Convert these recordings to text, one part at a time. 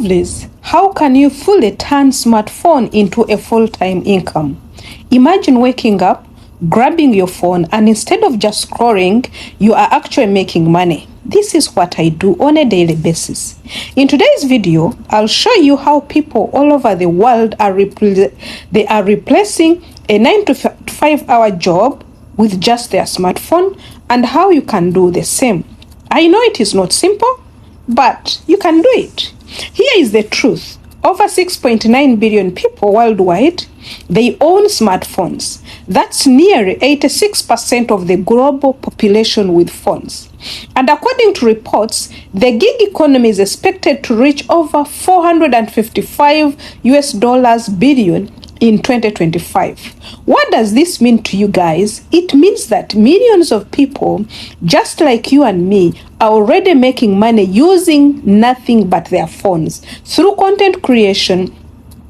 Liz, how can you fully turn smartphone into a full-time income? Imagine waking up, grabbing your phone, and instead of just scrolling, you are actually making money. This is what I do on a daily basis. In today's video, I'll show you how people all over the world are replacing a 9 to 5 hour job with just their smartphone and how you can do the same. I know it is not simple, but you can do it. Here is the truth. Over 6.9 billion people worldwide, they own smartphones. That's nearly 86% of the global population with phones. And according to reports, the gig economy is expected to reach over $455 billion in 2025. What does this mean to you guys? It means that millions of people, just like you and me, are already making money using nothing but their phones through content creation,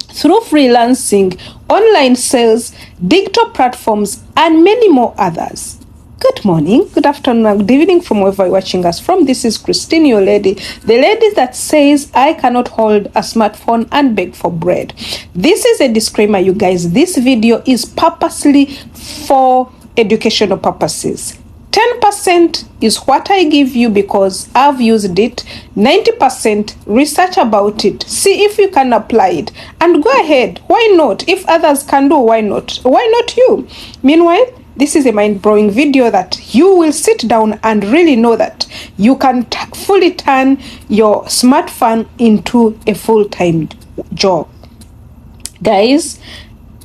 through freelancing, online sales, digital platforms, and many more others. Good morning, good afternoon, good evening from wherever you're watching us from. This is Christine, your lady, the lady that says I cannot hold a smartphone and beg for bread. This is a disclaimer, you guys. This video is purposely for educational purposes. 10% is what I give you because I've used it. 90% research about it. See if you can apply it. And go ahead. Why not? If others can do, why not? Why not you? Meanwhile, this is a mind-blowing video that you will sit down and really know that you can fully turn your smartphone into a full-time job. Guys,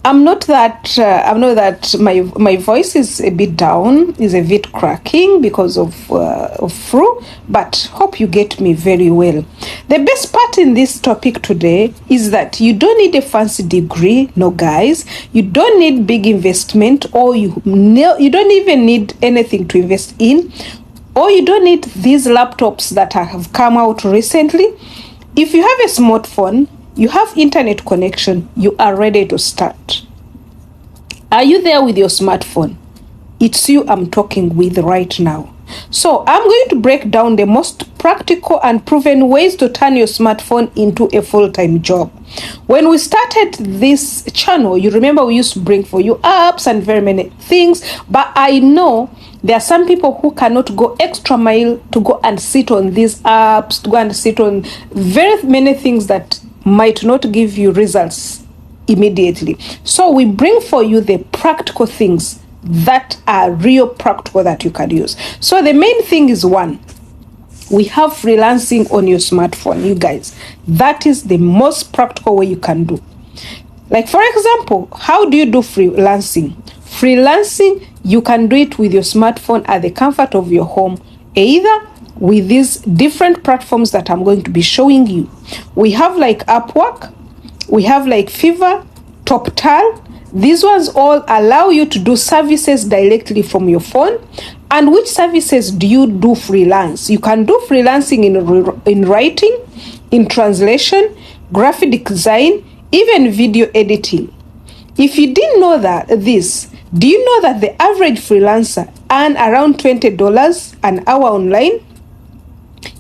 I know that my voice is a bit down, is a bit cracking because of flu, but hope you get me very well. The best part in this topic today is that you don't need a fancy degree, no guys. You don't need big investment, or you don't even need anything to invest in, or you don't need these laptops that have come out recently. If you have a smartphone, you have internet connection, you are ready to start. Are you there with your smartphone? It's you I'm talking with right now. So I'm going to break down the most practical and proven ways to turn your smartphone into a full-time job. When we started this channel, you remember we used to bring for you apps and very many things, but I know there are some people who cannot go extra mile to go and sit on these apps, to go and sit on very many things that might not give you results immediately. So we bring for you the practical things that are real practical that you can use. So the main thing is, one, we have freelancing on your smartphone, you guys. That is the most practical way you can do. Like, for example, how do you do freelancing? Freelancing, you can do it with your smartphone at the comfort of your home, either with these different platforms that I'm going to be showing you. We have like Upwork, we have like Fiverr, TopTal. These ones all allow you to do services directly from your phone. And which services do you do freelance? You can do freelancing in writing, in translation, graphic design, even video editing. If you didn't know do you know that the average freelancer earn around $20 an hour online?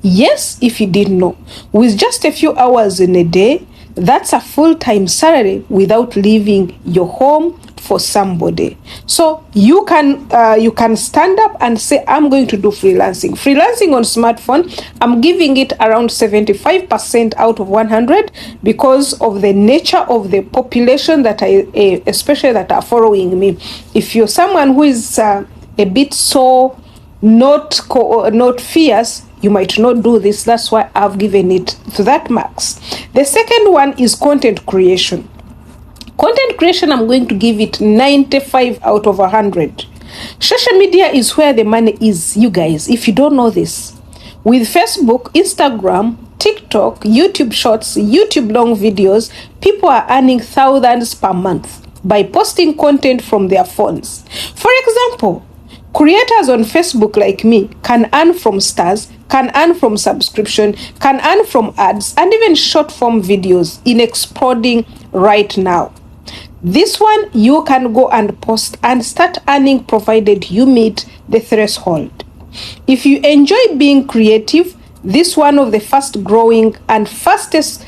Yes, if you didn't know. With just a few hours in a day, that's a full-time salary without leaving your home for somebody. So you can stand up and say, I'm going to do freelancing. Freelancing on smartphone, I'm giving it around 75% out of 100 because of the nature of the population that especially that are following me. If you're someone who is a bit so not fierce, you might not do this. That's why I've given it to that max. The second one is content creation. Content creation, I'm going to give it 95 out of 100. Social media is where the money is, you guys, if you don't know this. With Facebook, Instagram, TikTok, YouTube Shorts, YouTube long videos, people are earning thousands per month by posting content from their phones. For example, creators on Facebook like me can earn from stars, can earn from subscription, can earn from ads, and even short form videos in exploding right now. This one you can go and post and start earning provided you meet the threshold. If you enjoy being creative, This one of the fast growing and fastest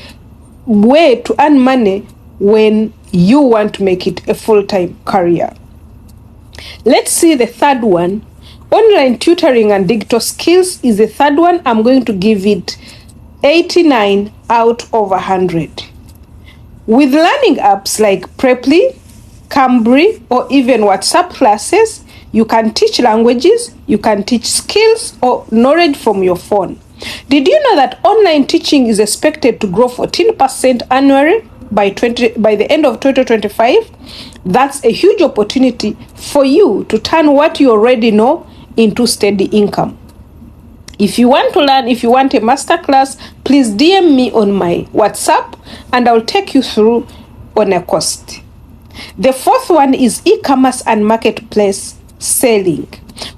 way to earn money when you want to make it a full-time career. Let's see the third one. Online tutoring and digital skills is the third one. I'm going to give it 89 out of 100. With learning apps like Preply, Cambly, or even WhatsApp classes, you can teach languages, you can teach skills or knowledge from your phone. Did you know that online teaching is expected to grow 14% annually by the end of 2025? That's a huge opportunity for you to turn what you already know into steady income. If you want to learn, if you want a masterclass, please DM me on my WhatsApp and I'll take you through on a cost. The fourth one is e-commerce and marketplace selling.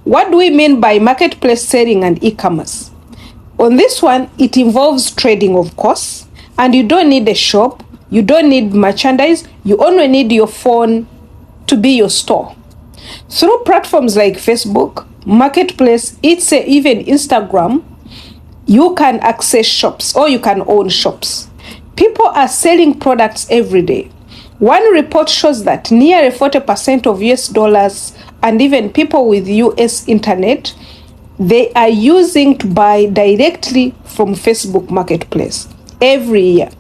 What do we mean by marketplace selling and e-commerce? On this one, it involves trading, of course, and you don't need a shop, you don't need merchandise, you only need your phone to be your store. Through platforms like Facebook, Marketplace, even Instagram, you can access shops or you can own shops. People are selling products every day. One report shows that nearly 40% of US dollars and even people with US internet, they are using to buy directly from Facebook Marketplace every year.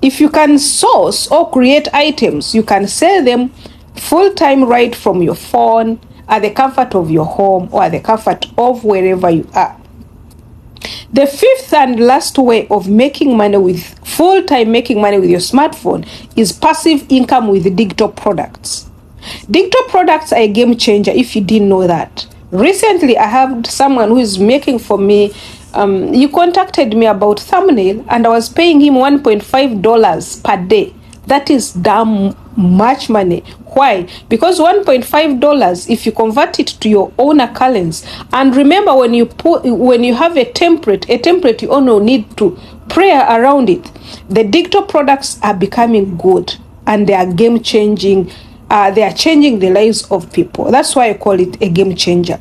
If you can source or create items, you can sell them full-time right from your phone, at the comfort of your home, or at the comfort of wherever you are. The fifth and last way of making money with full-time making money with your smartphone is passive income with digital products. Digital products are a game changer if you didn't know that. Recently, I have someone who is making for me, he contacted me about thumbnail and I was paying him $1.5 per day. That is damn much money. Why? Because $1.5, if you convert it to your own currency, and remember when you have a template you only need to pray around it. The digital products are becoming good and they are game changing. They are changing the lives of people. That's why I call it a game changer.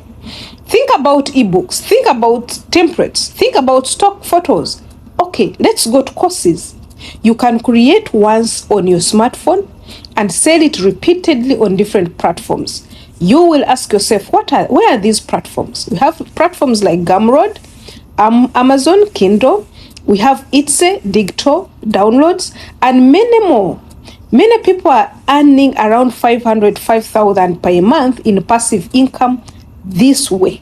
Think about ebooks, think about templates, think about stock photos. Okay, let's go to courses. You can create once on your smartphone and sell it repeatedly on different platforms. You will ask yourself, where are these platforms? We have platforms like Gumroad, Amazon Kindle, we have Etsy, Digital, Downloads, and many more. Many people are earning around $5,000 per month in passive income this way.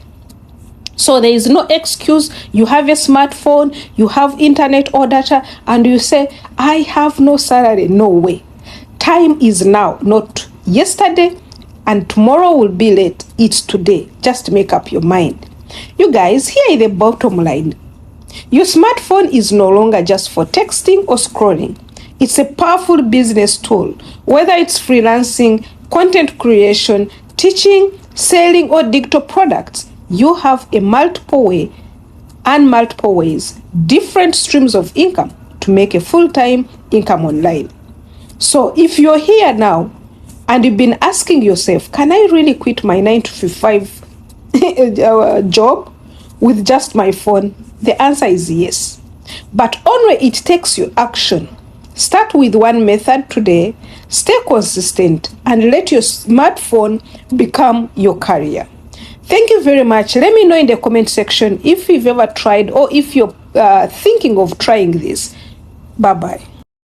So there is no excuse. You have a smartphone, you have internet or data, and you say, I have no salary. No way. Time is now, not yesterday, and tomorrow will be late. It's today. Just make up your mind. You guys, here is the bottom line. Your smartphone is no longer just for texting or scrolling. It's a powerful business tool, whether it's freelancing, content creation, teaching, selling, or digital products. You have a multiple ways, different streams of income to make a full-time income online. So if you're here now and you've been asking yourself, can I really quit my 9-to-5 job with just my phone? The answer is yes. But only it takes you action. Start with one method today, stay consistent, and let your smartphone become your career. Thank you very much. Let me know in the comment section if you've ever tried or if you're thinking of trying this. Bye-bye.